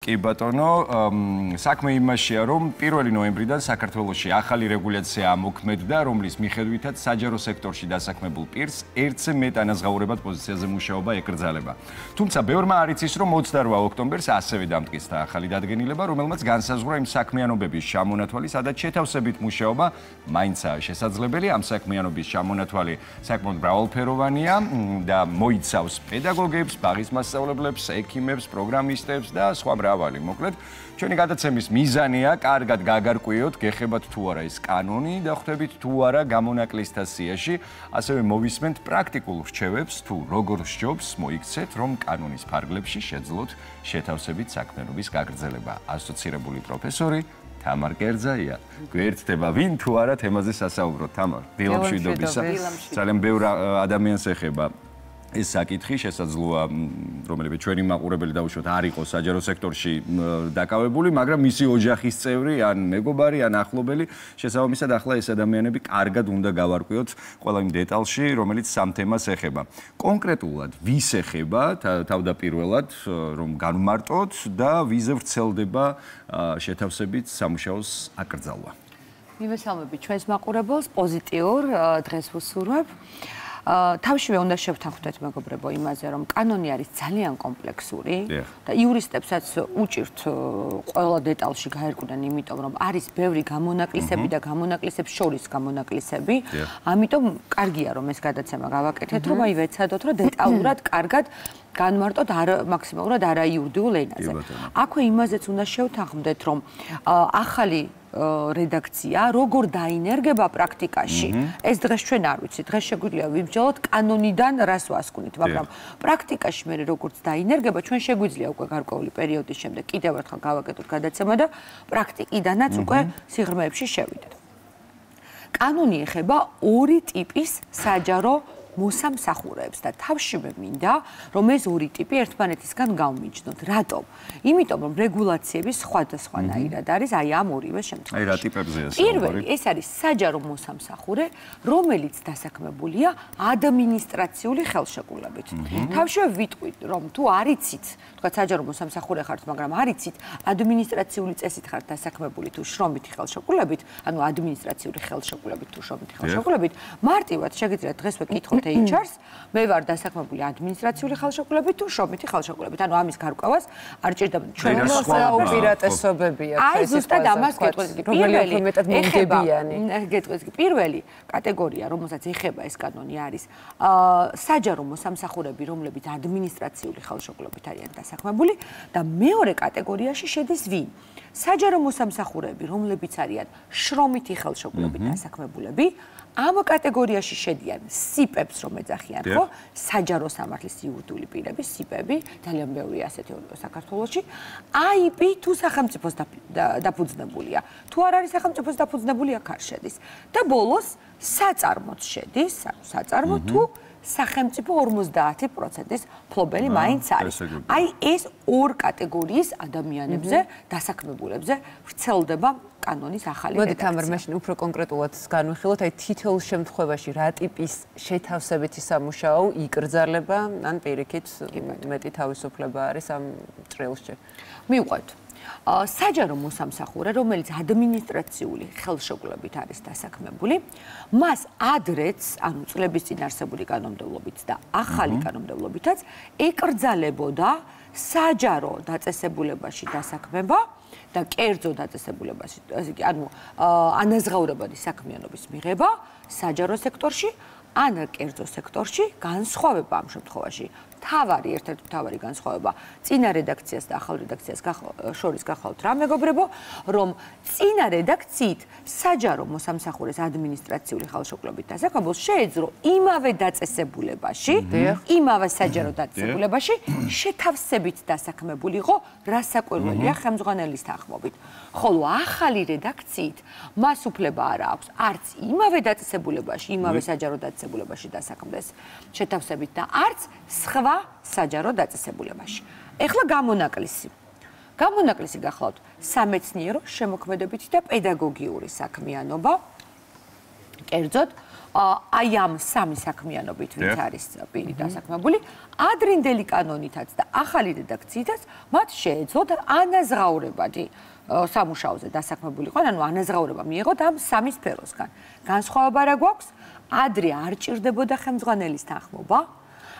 კი ბატონო, საქმე იმაშია, რომ 1 ნოემბრიდან საქართველოში ახალი რეგულაცია ამოქმედდა, რომლის მიხედვითაც საჯარო სექტორში დასაქმებულ პირს ერთზე მეტ ანაზღაურებად პოზიციაზე მუშაობა ეკრძალება. თუმცა ბევრმა არ იცის, რომ 28 ოქტომბერს ასევე დამტკიცდა ახალი დადგენილება, რომელმაც განსაზღვრა იმ საქმიანობების ჩამონათვალი, სადაც შეთავსებით მუშაობა მაინცაა შესაძლებელი. ამ საქმიანობის ჩამონათვალი საკმაოდ მრავალფეროვანია და მოიცავს პედაგოგებს, ბაღის მასწავლებლებს, ექიმებს, პროგრამისტებს და სხვა მრავალი. მოკლედ, ჩვენი გადაცემის მიზანია კარგად გაგარკვიოთ, გეხებათ თუ არა ეს კანონი და ხვდებით თუ არა გამონაკლისთა სიაში, ასევე მოვისმენთ პრაქტიკულ რჩევებს, თუ როგორ სჯობს მოიქცეთ, რომ კანონის ფარგლებში შეძლოთ შეთავსებით საქმიანობის გაგრძელება. ასოცირებული პროფესორი თამარ კერძაია. გვერდდება ვინ თუ არა თემაზე სასაუბროთ. თამარ, დილამშვიდობისა. ძალიან ბევრ ადამიანს ეხება ეს საკითხი, შესაძლოა რომელიმე ჩვენი მაყურებელი დაუშვათ არ იყოს საჯარო სექტორში დაკავებული, მაგრამ მისი ოჯახის წევრი, ან მეგობარი, ან ახლობელი, შესაბამისად ახლა ეს ადამიანები კარგად უნდა გავარკვიოთ ყველა იმ დეტალში, რომელიც სამ თემას ეხება. კონკრეტულად ვის ეხება თავდაპირველად, რომ განვმარტოთ და ვიზე ვრცელდება შეთავსებით სამუშაოს აკრძალვა. მივესალმებით ჩვენს მაყურებელს, პოზიტიურ დღეს ვუსურვებ. თავშივე უნდა შევთანხმდეთ მეგობრებო იმაზე, რომ კანონი არის ძალიან კომპლექსური და იურისტებსაც უჭირთ ყველა დეტალში გაერკვნენ, იმიტომ რომ არის ბევრი გამონაკლისები და გამონაკლისებს შორის გამონაკლისები. ამიტომ კარგია რომ ეს გადაცემა გავაკეთეთ, რომ აი ვეცადოთ, რომ დეტალურად კარგად განმარტოთ მაქსიმალურად არაიურიდიულ ენაზე. აქვე იმაზეც უნდა შევთანხმდეთ, რომ ახალი რედაქცია როგორ დაინერგება პრაქტიკაში. ეს დღეს ჩვენ არ ვიცით, დღეს შეგვიძლია ვიმსჯელოთ კანონიდან რას ვასკვნით, მაგრამ პრაქტიკაში მე როგორც დაინერგება, ჩვენ შეგვიძლია უკვე გარკვეული პერიოდის შემდეგ კიდევ ერთხელ გავაკეთოთ გადაცემა და პრაქტიკიდანაც უკვე სიღრმეებში შევიდეთ. კანონი ეხება ორი ტიპის საჯარო მოსამსახურეებს და თავშივე მინდა, რომ ეს ორი ტიპი ერთმანეთისგან გავმიჯნოთ. რატომ? იმიტომ, რომ რეგულაციები სხვადასხვანაირად არის აი ამ ორივე შემთხვევაში. აი რა ტიპებზეა საუბარი? პირველი, ეს არის საჯარო მოსამსახურე, რომელიც დასაქმებულია ადმინისტრაციული ხელშეკრულებით. თავშივე ვიტყვით, რომ თუ არ იცით, თქვა საჯარო მოსამსახურე ხართ, მაგრამ არ იცით, ადმინისტრაციული წესით ხართ დასაქმებული თუ შრომითი ხელშეკრულებით, ანუ ადმინისტრაციული ხელშეკრულებით თუ შრომითი ხელშეკრულებით, მარტივად შეგიძლიათ დღესვე კითხოთ HR-ს, მე ვარ დასაქმებული ადმინისტრაციული ხელშეკრულებით თუ შრომითი ხელშეკრულებით. ანუ ამის გარკვევას არ ჭირდება ჩვენ უპირატესობებია. აი ზუსტად ამას გეტყვით. რომელი მეტად მომგებიანი. გეტყვით, პირველი კატეგორია, რომელსაც ეხება ეს კანონი არის საჯარო მოსამსახურეები, რომლებიც ადმინისტრაციული ხელშეკრულებით არიან დასაქმებული და მეორე კატეგორიაში შედის ვინ? საჯარო მოსამსახურეები, რომლებიც არიან შრომითი ხელშეკრულებით დასაქმებულები, ამ კატეგორიაში შედიან სიპებს, რომ ეძახიან, ხო? საჯარო სამართლის იურიდიული პირები, სიპები, ძალიან ბევრი ასეთი საქართველოში. AIP თუ სახელმწიფოს დაფუძნებულია. თუ არ არის სახელმწიფოს დაფუძნებული, აქ არ შედის. და ბოლოს საწარმოც შედის, საწარმო თუ სახელმწიფო 50%-ის ფლობელი მაინც არის. აი ეს ორ კატეგორიის ადამიანებზე, დასაქმებულებზე ვრცელდება კანონის ახალი რედაქცია. მოდით ამერ მაშინ უფრო კონკრეტულად განვიხილოთ, აი თითოეულ შემთხვევაში რა ტიპის შეთავსებითი სამუშაო იკრძალება, ან პირიქით მეტი თავისუფლება არის ამ ჭრილში. მივყვეთ. საჯარო მოსამსახურე, რომელიც ადმინისტრაციული ხელშეკრულებით არის დასაქმებული, მას ადრეც, ანუ წლების წინ არსებული კანონმდებლობით და ახალი კანონმდებლობითაც ეკრძალებოდა საჯარო დაწესებულებაში დასაქმება და კერძო დაწესებულებაში, ანუ ანაზღაურებადი საქმიანობის მიღება საჯარო სექტორში ან კერძო სექტორში განსხვავება ამ შემთხვევაში. ერთ-ერთი მთავარი განსხვავება წინა რედაქციას და ახალ რედაქციას შორის გახავთ რა მეგობრებო, რომ წინა რედაქციით საჯარო მოსამსახურეს ადმინისტრაციული ხელშეკრულებით დასაქმებულს შეეძლო იმავე დაწესებულებაში, იმავე საჯარო დაწესებულებაში შეთავსებით დასაქმებულიყო, რასაკვირველია ხელმძღვანელის თანხმობით. ხოლო ახალი რედაქციით მას უფლება არ აქვს არც იმავე დაწესებულებაში, იმავე საჯარო დაწესებულებაში დასაქმდეს შეთავსებით და არც სხვა საჯარო დაწესებულებაში. ეხლა გამონაკლისი. გამონაკლისი გახლავთ სამეცნიერო, შემოქმედებითი და პედაგოგიური საქმიანობა. კერძოდ აი ამ სამი საქმიანობით ვინც არის პირი დასაქმებული, ადრინდელი კანონითაც და ახალი რედაქციითაც მათ შეეძლოთ ანაზღაურებადი სამუშაოზე დასაქმებულიყო, ანუ ანაზღაურება მიიღოთ ამ სამი სფეროსგან. განსხვავება რა გვაქვს? ადრე არ ჭირდებოდა ხელმძღვანელის თანხმობა,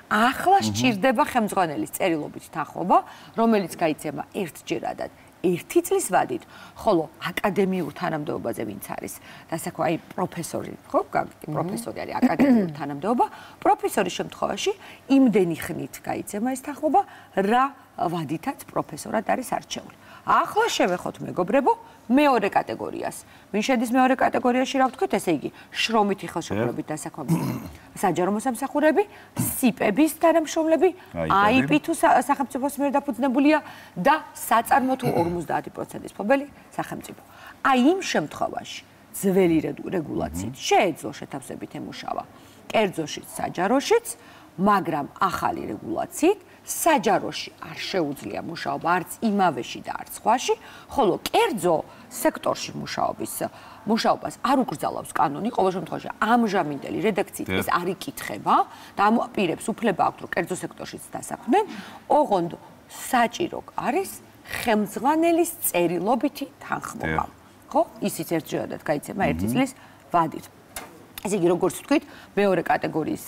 ახლა სჭირდება ხელმძღვანელის წერილობით თანხმობა, რომელიც გაიცემა ერთჯერადად 1 წლის ვადით, ხოლო აკადემიურ თანამდებობაზე ვინც არის, დასაქმებული აი პროფესორი, ხო, პროფესორი არის აკადემიურ თანამდებობა, პროფესორის შემთხვევაში იმდენი ხნით გაიცემა ეს თანხმობა, რა ვადითაც პროფესორად არის არჩეული. ახლა შევეხოთ მეგობრებო მეორე კატეგორიას. ვინ შედის მეორე კატეგორიაში, რა ვთქვით, ესე იგი, შრომითი ხელშეკრულებით დასაქმებული საჯარო მოსამსახურეები, სიპების თანამშრომლები, IP თუ სახელმწიფოს მიერ დაფუძნებულია და საწარმო თუ 50% ფობელი სახელმწიფო. აი იმ შემთხვევაში ძველი რეგულაციით შეეძლო შეთავსებით ემუშავა კერძოშიც, საჯაროშიც, მაგრამ ახალი რეგულაციით საჯაროში არ შეუძლია მუშაობა არც იმავეში და არც სხვაში, ხოლო კერძო სექტორში მუშაობას არ უკრძალავს კანონი, ყოველ შემთხვევაში ამჟამინდელი რედაქციით ეს არ იკითხება და ამ პირებს უფლება აქვთ, რომ კერძო სექტორშიც დასაქმდნენ, ოღონდ საჭირო არის ხელმძღვანელის წერილობითი თანხმობა. ხო? ისიც ერთჯერადად გაიცემა 1 წლის ვადით. ესე იგი, როგორც ვთქვით, მეორე კატეგორიის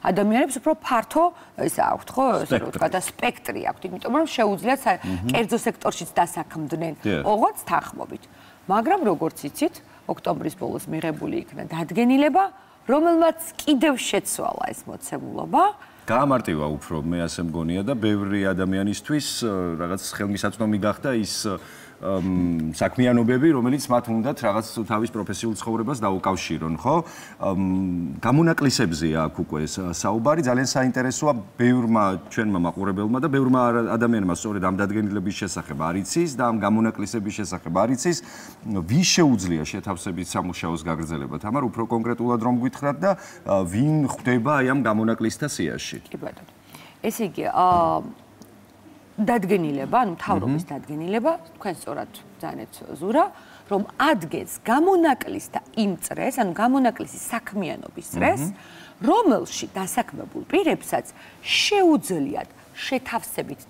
ადამიანებს უფრო ფართო ის აქვთ, ხო, ესე რომ ვთქვა და სპექტრი აქვთ, იმიტომ რომ შეუძლიათ კერძო სექტორშიც დასაქმდნენ, ოღონდ თანხმობით. მაგრამ როგორც იცით, ოქტომბრის ბოლოს მიღებული იქნა დადგენილება, რომელმაც კიდევ შეცვალა ეს მოცემულობა. გაამარტივა უფრო, მე ასე მგონია და ბევრი ადამიანისთვის რაღაც ხელმისაწვდომი გახდა ის საქმიანობები, რომელიც მათ უნდათ რაღაც თავის პროფესიულ ცხოვრებას დაუკავშირონ, ხო? გამონაკლისებზე აქვს უკვე საუბარი, ძალიან საინტერესოა ბევრმა ჩვენმა მაყურებელმა და ბევრმა ადამიანმა სწორედ ამ დადგენილების შესახებ არ იცის და ამ გამონაკლისების შესახებ არ იცის, ვის შეუძლია შეთავსებით სამუშაოს გაგრძელება. თამარ, უფრო კონკრეტულად რომ გითხრათ და ვინ ხვდება აი ამ გამონაკლისთა სიაში? კი ბატონო. ესე იგი, დადგენილება, ანუ მთავრობის დადგენილება, თქვენ სწორად ძალიან ზურა, რომ ადგენს გამონაკლისთა იმ წრეს, ანუ გამონაკლისის საქმიანობის წრეს, რომელში დასაქმებულ პირებსაც შეუძლიათ შეთავსებით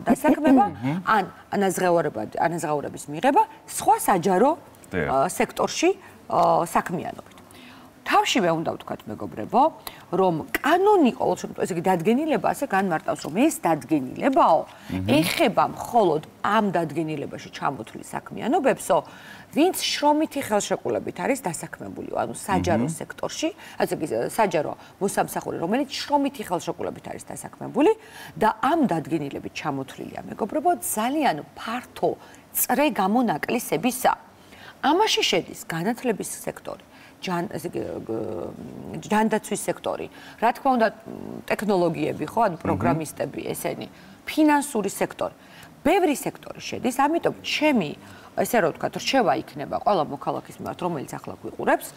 დასაქმება, ან ანაზღაურების მიღება სხვა საჯარო სექტორში საქმიანობით. თავშივე უნდა ვთქვათ, მეგობრებო, რომ კანონი ყოველ შემთხვევაში, ესე იგი დადგენილება ასე განმარტავს, რომ ეს დადგენილებაო ეხება მხოლოდ ამ დადგენილებაში ჩამოთვლილ საქმიანობებსო, ვინც შრომითი ხელშეკრულებით არის დასაქმებული, ანუ საჯარო სექტორში, ასე იგი საჯარო მოსამსახურე, რომელიც შრომითი ხელშეკრულებით არის დასაქმებული და ამ დადგენილებით ჩამოთვლილია, მეგობრებო, ძალიან ფართო წრე გამონაკლისებისა. ამაში შედის განათლების სექტორი. ჯანდაცვის სექტორი, რა თქმა უნდა, ტექნოლოგიები, ხო, ანუ პროგრამისტები, ესენი, ფინანსური სექტორი. ბევრი სექტორი შედის, ამიტომ ჩემი, ესე რომ ვთქვათ, რჩევა იქნება ყველა მოქალაქის მიმართ, რომელიც ახლა გვიყურებს,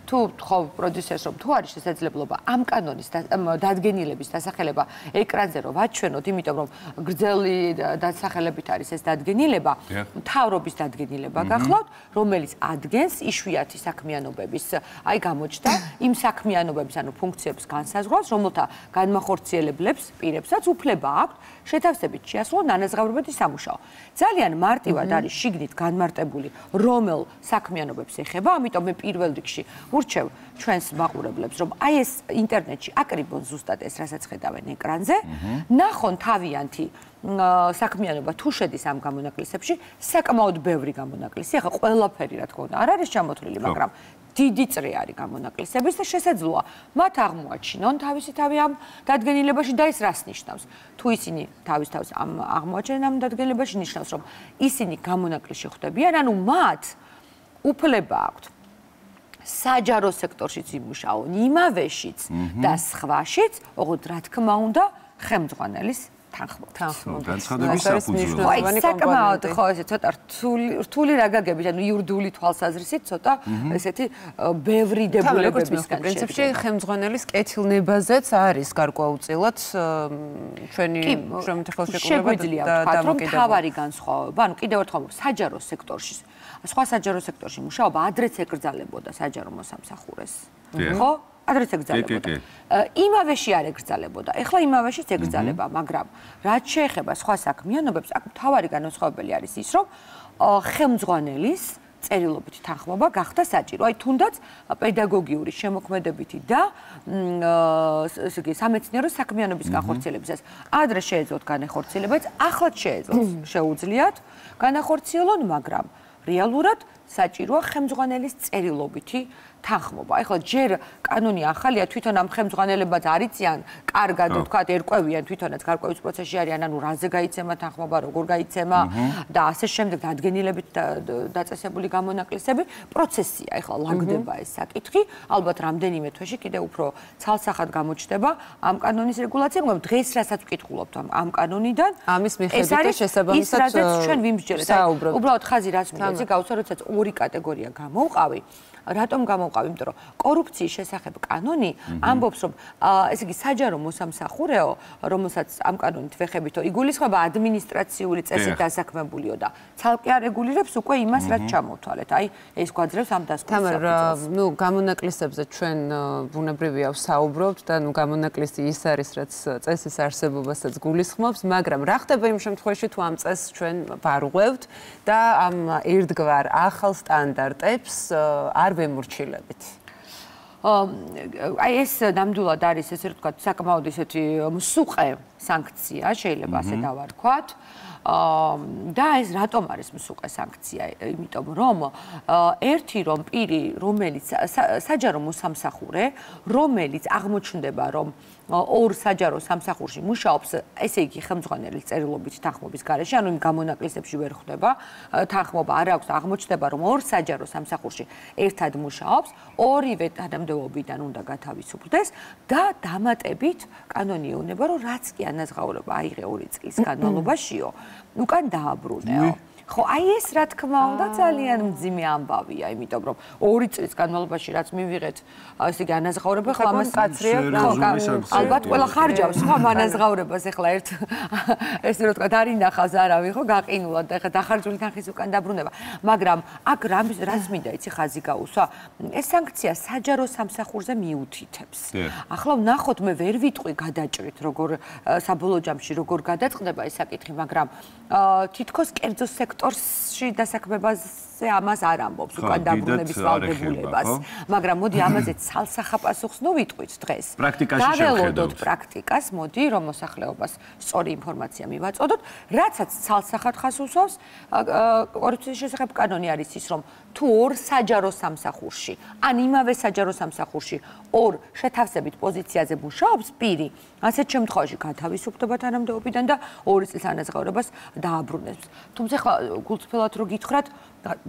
თუ ხო პროდიუსერს რომ თუ არის შესაძლებლობა ამ კანონის დადგენილების დასახელება ეკრანზე რომ ვაჩვენოთ, იმიტომ რომ გრძელი დასახელებით არის ეს დადგენილება, მთავრობის დადგენილება გახლავთ, რომელიც ადგენს იშვიათი საქმიანობების, აი გამოჩნდა იმ საქმიანობების, ანუ ფუნქციების განსაზღვრას, რომელთა განმახორციელებლებს პირებსაც უფლება აქვთ შეთავსებით შეასრულონ ანაზღაურებადი სამუშაო. ძალიან მარტივად არის შიგნით განმარტებული, რომელ საქმიანობებს ეხება, ამიტომ მე პირველ რიგში ურჩევ ჩვენს მაყურებლებს, რომ აი ეს ინტერნეტში აკრიბონ ზუსტად ეს, რასაც ხედავენ ეკრანზე, ნახონ თავიანთი საქმიანობა თუ შედის ამ გამონაკლისებში, საკმაოდ ბევრი გამონაკლისი, ახლა ყველაფერი რა თქმა უნდა არ არის ჩამოთვლილი, მაგრამ დიდი წრე არის გამონაკლისების და შესაძლოა მათ აღმოაჩინონ თავისი თავი ამ დადგენილებაში და ეს რას ნიშნავს? თუ ისინი თავის თავს აღმოაჩენენ ამ დადგენილებაში, ნიშნავს, რომ ისინი გამონაკლისში ხვდებიან, ანუ მათ უფლება აქვთ საჯარო სექტორშიც იმუშაონ, იმავეშიც და სხვაშიც, ოღონდ რა თქმა უნდა, ხელმძღვანელის თანხმობთ. განცხადების საფუძველი. აი საკმაოდ ხო ესე ცოტა რთული რა გაგებით, ანუ იურიდიული თვალსაზრისით ცოტა ესეთი ბევრი დებულებებისგან. პრინციპში ხელმძღვანელის კეთილნებაზეც არის გარკვეულწილად ჩვენი შრომითი ხელშეკრულება და თავარი განსხვავება, ანუ კიდევ ერთხელ საჯარო სექტორში, სხვა საჯარო სექტორში მუშაობა ადრეც ეკრძალებოდა საჯარო მოსამსახურეს. ხო? ადრეც ეკრძალებოდა. იმავეში არ ეკრძალებოდა. ეხლა იმავეშიც ეკრძალება, მაგრამ რაც შეეხება სხვა საქმიანობებს, აქ მთავარი განსხვავებელი არის ის, რომ ხელმძღვანელის წერილობითი თანხმობა გახდა საჭირო. აი თუნდაც პედაგოგიური შემოქმედებითი და ესე იგი სამეცნიერო საქმიანობის განხორციელებისას ადრე შეეძლოთ განახორციელებაც, ახლაც შეუძლიათ განახორციელონ, მაგრამ რეალურად საჭიროა ხელმძღვანელის წერილობითი თანხმობა. ეხლა ჯერ კანონი ახალია, თვითონ ამ ხელმძღვანელებაც არიციან, კარგად ვთქვათ, ერკვევიან თვითონაც გარკვევის პროცესში არიან, ანუ რაზე გაიცემა თანხმობა, როგორ გაიცემა და ასე შემდეგ დადგენილებით დაწესებული გამონაკლისები, პროცესია. ეხლა ლაგდება ეს საკითხი, ალბათ რამდენიმე თვეში კიდევ უფრო ცალსახად გამოჩნდება ამ კანონის რეგულაცია, მაგრამ დღეს რასაც ვკითხულობთ ამ კანონიდან, ამის მიხედვით და შესაბამისად ის რაზეც ჩვენ ვიმსჯერეთ. უბრალოდ ხაზი რაც მინდა, გავუსვა, როდესაც ორი კატეგორია გამოვყავი. რატომ გამოვყავი? იმიტომ რომ კორუფციის შესახებ კანონი ამბობს, რომ ესე იგი საჯარო მოსამსახურეო, რომელსაც ამ კანონით ვეხებითო, იგულისხმება ადმინისტრაციული წესით დასაქმებულიო და ცალკე არეგულირებს უკვე იმას, რაც ჩამოვთვალეთ. აი, ეს გვაძლევს ამ დასკვნას. ნუ გამონაკლისებზე ჩვენ ბუნებრივია ვსაუბრობთ და ნუ გამონაკლისი ის არის, რაც წესის არსებობასაც გულისხმობს, მაგრამ რა ხდება იმ შემთხვევაში, თუ ამ წესს ჩვენ ვარღვევთ და ამ ერთგვარ ახალ სტანდარტებს არ ვემორჩილებით. აი ეს ნამდვილად არის ესე ვთქვათ, საკმაოდ ისეთი მსუყე სანქცია, შეიძლება ასე დავარქვათ. და ეს რატომ არის მსუყე სანქცია? იმიტომ რომ ერთი რომ პირი, რომელიც საჯარო მოსამსახურე, რომელიც აღმოჩნდება, რომ ორ საჯარო სამსახურში მუშაობს, ესე იგი ხელმძღვანელის წერილობით თანხმობის გარეშე, ანუ იმ გამონაკლისებში ვერ ხვდება თანხმობა, არ აქვს, აღმოჩნდება, რომ ორ საჯარო სამსახურში ერთად მუშაობს, ორივე თანამდებობიდან უნდა გათავისუფლდეს და დამატებით კანონი ეუბნება, რომ რაც კი ანაზღაურება აიღე 2 წლის განმავლობაშიო, უკან დააბრუნეო. ხო, აი ეს რა თქმა უნდა ძალიან მძიმე ამბავია, იმიტომ რომ 2 წლის განმავლობაში რაც მივიღეთ, ესე იგი ანაზღაურება, ხო ამას კაცრია, ალბათ ყველა ხარჯავს, ხო ამ ანაზღაურებას ეხლა ესე რომ ვთქვათ, არ ინახავს არავინ, ხო, გაყინულად და ეხლა დახარჯული თანხის უკან დაბრუნება, მაგრამ აქ რაც მინდა იცი ხაზი გაუსვა, ეს სანქცია საჯარო სამსახურზე მიუთითებს. ახლა ვნახოთ, მე ვერ ვიტყვი გადაჭრით, როგორ საბოლოო ჯამში როგორ გადაწყდება ეს საკითხი, მაგრამ თითქოს კერძო სექტორში დასაქმებაზე ამას არ ამბობს, უკან დაბრუნების ვალდებულებას, მაგრამ მოდი ამაზე ცალსახა პასუხს ნუ ვიტყვით დღეს. დაველოდოთ პრაქტიკას, მოდი რომ მოსახლეობას სწორი ინფორმაცია მივაწოდოთ, რაცაც ცალსახად ხას უსვავს, კორუფციის შესახებ კანონი არის ის, რომ თუ ორ საჯარო სამსახურში, ან იმავე საჯარო სამსახურში ორ შეთავსებით პოზიციაზე მუშაობს პირი, ასეთ შემთხვევაში გათავისუფლდება თანამდებობიდან და 2 წლის ანაზღაურებას დააბრუნებს. თუმცა ხა გულწრფელად რო გითხრათ,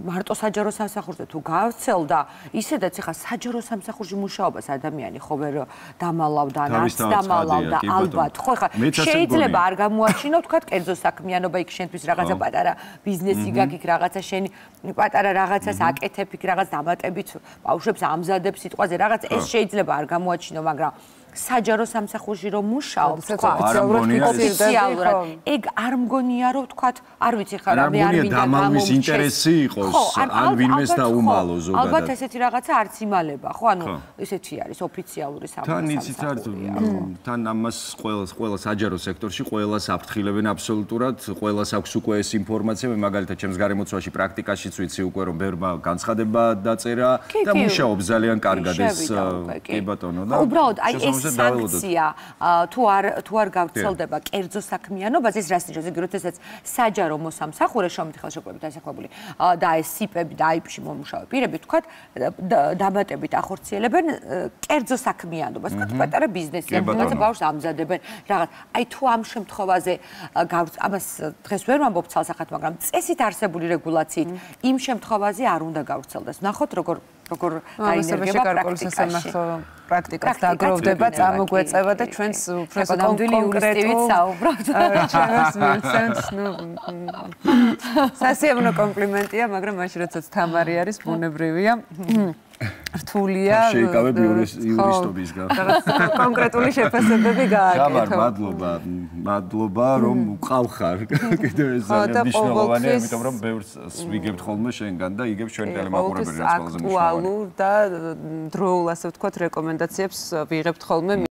მარტო საჯარო სამსახურზე თუ გავცელდა, ისედაც ხა საჯარო სამსახურში მუშაობას ადამიანი ხო ვერ დამალავდა, არც დამალავდა, ალბათ. ხო ხა შეიძლება არ გამოაჩინო, თქვათ, კერძო საქმიანობა, იქ შენთვის რაღაცა პატარა ბიზნესი გაქვს, იქ რაღაცა შენი პატარა რაღაცას აკეთებ, იქ რაღაც დამატებით ბავშვებს ამზადებ სიტყვაზე, რაღაც ეს შეიძლება არ გამოაჩინო, მაგრამ საჯარო სამსახურში რომ მუშაობს, თქვა, ოფიციალურად, ეგ არ მგონია რომ თქვა, არ ვიცი ხა რა მე არ მინდა დამალვის ინტერესი იყოს, ან ვინმეს დაუმალო ზოგადად. ალბათ ესეთი რაღაცა არც იმალება, ხო, ანუ ესეთი არის ოფიციალური სამსახური. თან იცით რა, თან ამას ყველა საჯარო სექტორში ყველას აფრთხილებენ აბსოლუტურად, ყველას აქვს უკვე ეს ინფორმაცია, მე მაგალითად ჩემს გარემოცვაში პრაქტიკაშიც ვიცი უკვე რომ ბევრმა განცხადება დაწერა და მუშაობს ძალიან კარგად ეს კი ბატონო და უბრალოდ აი ეს სანქცია თუ არ გავრცელდება კერძო საქმიანობაზე, ეს რას ნიშნავს? იგი როდესაც საჯარო მოსამსახურე შრომითი ხელშეკრულებით დასაქმებული და ეს სიპები და აიპში მომუშავე პირები, თქვათ, დამატებით ახორციელებენ კერძო საქმიანობას, თქვათ, პატარა ბიზნესი, რაღაცა ბავშვს ამზადებენ, რაღაც. აი თუ ამ შემთხვევაზე ამას დღეს ვერ ვამბობ ცალსახად, მაგრამ წესით არსებული რეგულაციით იმ შემთხვევაზე არ უნდა გავრცელდეს. ნახოთ, როგორ როგორ დაინერგება პრაქტიკაში. პრაქტიკას დაგროვდება, წამოგვეწევა და ჩვენს უფრო კონკრეტულ საუბრობთ. ჩემს მილცენს, სასიამოვნო კომპლიმენტია, მაგრამ მაშინ როდესაც თამარი არის, ბუნებრივია. რთულია. შეიკავებ იურისტობისგან. კონკრეტული შეფასებები გააკეთო. თამარ, მადლობა, რომ უყავხარ. კიდევ ეს ძალიან მნიშვნელოვანია, იმიტომ რომ ბევრს ვიგებთ ხოლმე შენგან და იგებ ჩვენ ტელემაყურებელი რაც ყველაზე მნიშვნელოვანია. აქტუალურ და დროულ, ასე ვთქვათ, რეკომენდაციებს ვიღებთ ხოლმე.